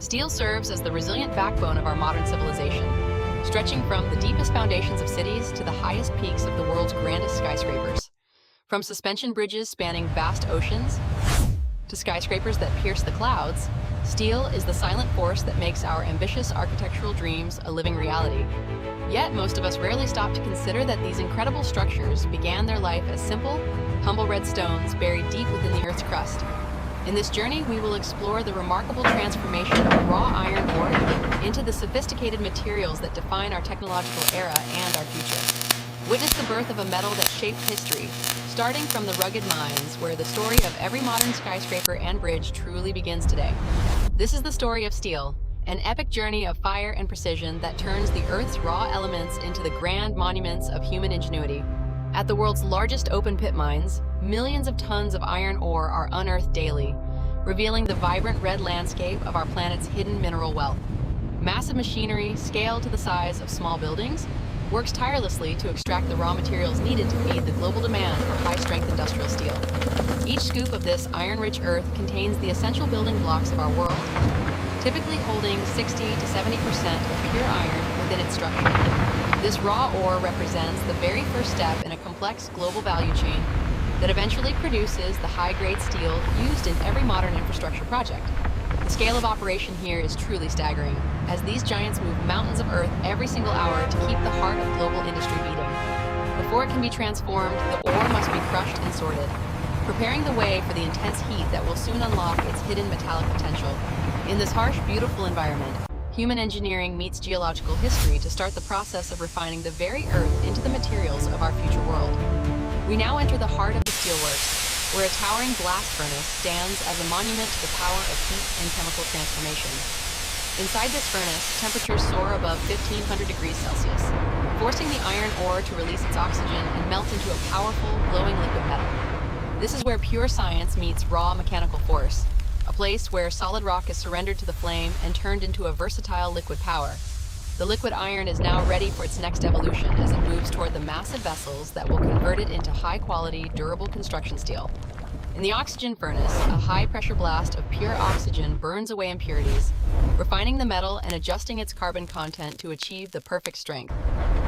Steel serves as the resilient backbone of our modern civilization, stretching from the deepest foundations of cities to the highest peaks of the world's grandest skyscrapers. From suspension bridges spanning vast oceans to skyscrapers that pierce the clouds, steel is the silent force that makes our ambitious architectural dreams a living reality. Yet most of us rarely stop to consider that these incredible structures began their life as simple, humble red stones buried deep within the Earth's crust. In this journey, we will explore the remarkable transformation of raw iron ore into the sophisticated materials that define our technological era and our future. Witness the birth of a metal that shaped history, starting from the rugged mines where the story of every modern skyscraper and bridge truly begins today. This is the story of steel, an epic journey of fire and precision that turns the Earth's raw elements into the grand monuments of human ingenuity. At the world's largest open pit mines, millions of tons of iron ore are unearthed daily, revealing the vibrant red landscape of our planet's hidden mineral wealth. Massive machinery, scaled to the size of small buildings, works tirelessly to extract the raw materials needed to feed the global demand for high-strength industrial steel. Each scoop of this iron-rich earth contains the essential building blocks of our world, typically holding 60 to 70% of pure iron within its structure. This raw ore represents the very first step in a complex global value chain that eventually produces the high-grade steel used in every modern infrastructure project. The scale of operation here is truly staggering, as these giants move mountains of earth every single hour to keep the heart of global industry beating. Before it can be transformed, the ore must be crushed and sorted, preparing the way for the intense heat that will soon unlock its hidden metallic potential. In this harsh, beautiful environment, human engineering meets geological history to start the process of refining the very earth into the materials of our future world. We now enter the heart of the steelworks, where a towering blast furnace stands as a monument to the power of heat and chemical transformation. Inside this furnace, temperatures soar above 1500 degrees Celsius, forcing the iron ore to release its oxygen and melt into a powerful, glowing liquid metal. This is where pure science meets raw mechanical force, a place where solid rock is surrendered to the flame and turned into a versatile liquid power. The liquid iron is now ready for its next evolution as it moves toward the massive vessels that will convert it into high-quality, durable construction steel. In the oxygen furnace, a high-pressure blast of pure oxygen burns away impurities, refining the metal and adjusting its carbon content to achieve the perfect strength.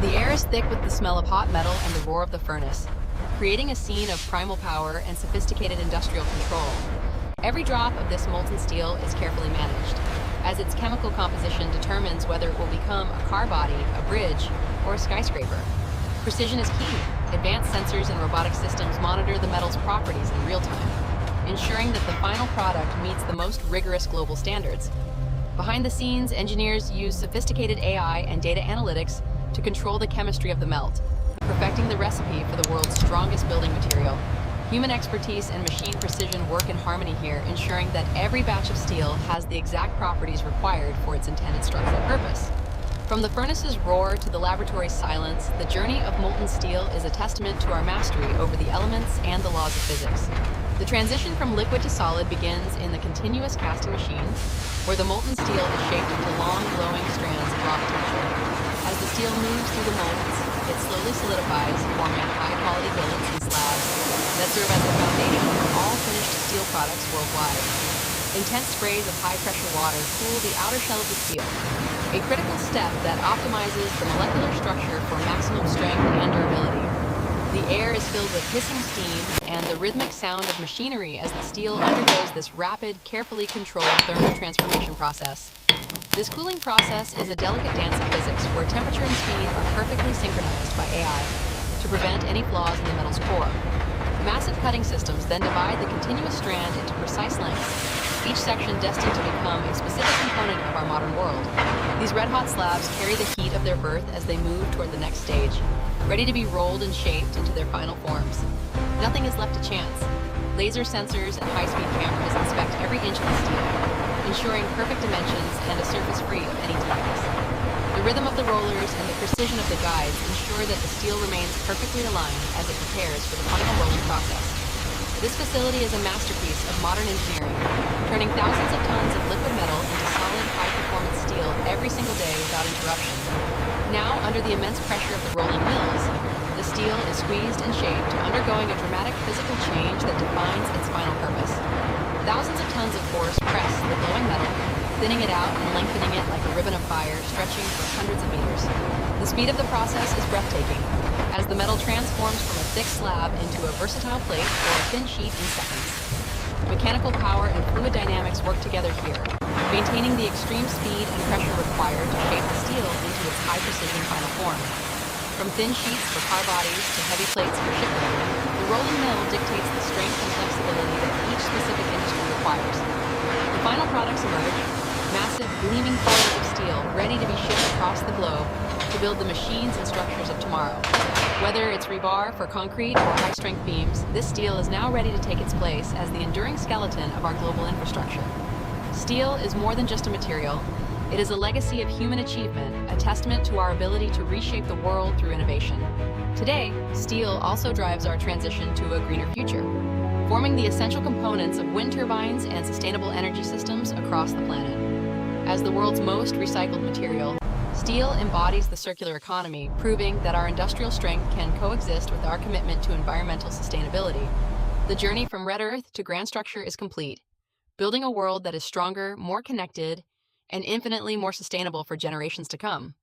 The air is thick with the smell of hot metal and the roar of the furnace, creating a scene of primal power and sophisticated industrial control. Every drop of this molten steel is carefully managed, as its chemical composition determines whether it will become a car body, a bridge, or a skyscraper. Precision is key. Advanced sensors and robotic systems monitor the metal's properties in real time, ensuring that the final product meets the most rigorous global standards. Behind the scenes, engineers use sophisticated AI and data analytics to control the chemistry of the melt, perfecting the recipe for the world's strongest building material. Human expertise and machine precision work in harmony here, ensuring that every batch of steel has the exact properties required for its intended structural purpose. From the furnace's roar to the laboratory's silence, the journey of molten steel is a testament to our mastery over the elements and the laws of physics. The transition from liquid to solid begins in the continuous casting machine, where the molten steel is shaped into long, glowing strands of raw potential. As the steel moves through the molds, it slowly solidifies, forming high-quality billets and slabs that serve as the foundation for all finished steel products worldwide. Intense sprays of high-pressure water cool the outer shell of the steel, a critical step that optimizes the molecular structure for maximum strength and durability. The air is filled with hissing steam and the rhythmic sound of machinery as the steel undergoes this rapid, carefully controlled thermal transformation process. This cooling process is a delicate dance of physics where temperature and speed are perfectly synchronized by AI to prevent any flaws in the metal's core. Massive cutting systems then divide the continuous strand into precise lengths, each section destined to become a specific component of our modern world. These red-hot slabs carry the heat of their birth as they move toward the next stage, ready to be rolled and shaped into their final forms. Nothing is left to chance. Laser sensors and high-speed cameras inspect every inch of the steel, ensuring perfect dimensions and a surface free of any defects. The rhythm of the rollers and the precision of the guides ensure that the steel remains perfectly aligned as it prepares for the final rolling process. This facility is a masterpiece of modern engineering, turning thousands of tons of liquid metal into solid, high-performance steel every single day without interruption. Now, under the immense pressure of the rolling mills, the steel is squeezed and shaped, undergoing a dramatic physical change that defines its final purpose. Thousands of tons of force press the glowing metal, thinning it out and lengthening it like a ribbon of fire, stretching for hundreds of meters. The speed of the process is breathtaking, as the metal transforms from a thick slab into a versatile plate or a thin sheet in seconds. Mechanical power and fluid dynamics work together here, maintaining the extreme speed and pressure required to shape the steel into its high-precision final form. From thin sheets for car bodies to heavy plates for shipbuilding, the rolling mill dictates the strength and flexibility that each specific industry requires. The final products emerge, massive gleaming coils of steel ready to be shipped across the globe to build the machines and structures of tomorrow. Whether it's rebar for concrete or high-strength beams, this steel is now ready to take its place as the enduring skeleton of our global infrastructure. Steel is more than just a material. It is a legacy of human achievement, a testament to our ability to reshape the world through innovation. Today, steel also drives our transition to a greener future, forming the essential components of wind turbines and sustainable energy systems across the planet. As the world's most recycled material, steel embodies the circular economy, proving that our industrial strength can coexist with our commitment to environmental sustainability. The journey from red earth to grand structure is complete, building a world that is stronger, more connected, and infinitely more sustainable for generations to come.